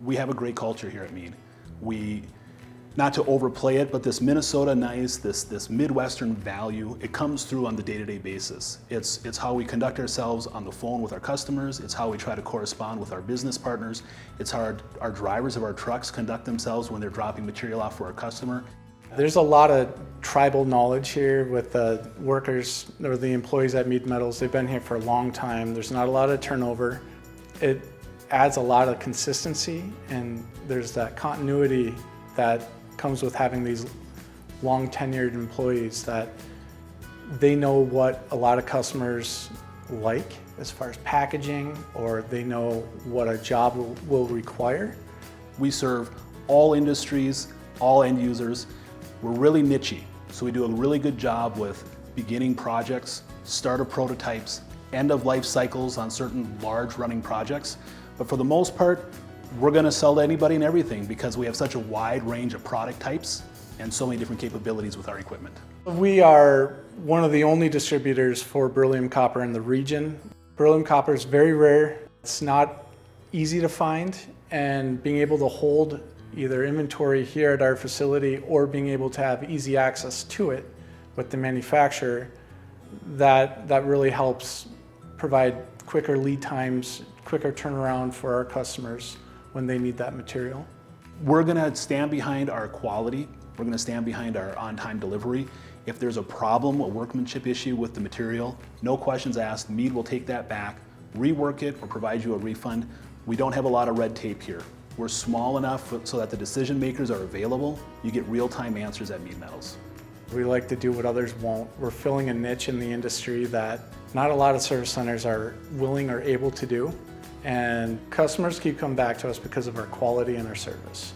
We have a great culture here at Mead. Not to overplay it, but this Minnesota nice, this Midwestern value, it comes through on the day-to-day basis. It's how we conduct ourselves on the phone with our customers. It's how we try to correspond with our business partners. It's how our drivers of our trucks conduct themselves when they're dropping material off for our customer. There's a lot of tribal knowledge here with the workers or the employees at Mead Metals. They've been here for a long time. There's not a lot of turnover. It adds a lot of consistency, and there's that continuity that comes with having these long tenured employees, that they know what a lot of customers like as far as packaging, or they know what a job will require. We serve all industries, all end users. We're really niche-y, so we do a really good job with beginning projects, start of prototypes, end of life cycles on certain large running projects. But for the most part, we're going to sell to anybody and everything because we have such a wide range of product types and so many different capabilities with our equipment. We are one of the only distributors for beryllium copper in the region. Beryllium copper is very rare. It's not easy to find, and being able to hold either inventory here at our facility or being able to have easy access to it with the manufacturer, that really helps provide quicker lead times, quicker turnaround for our customers when they need that material. We're going to stand behind our quality. We're going to stand behind our on-time delivery. If there's a problem, a workmanship issue with the material, no questions asked, Mead will take that back, rework it, or provide you a refund. We don't have a lot of red tape here. We're small enough so that the decision makers are available. You get real-time answers at Mead Metals. We like to do what others won't. We're filling a niche in the industry that not a lot of service centers are willing or able to do. And customers keep coming back to us because of our quality and our service.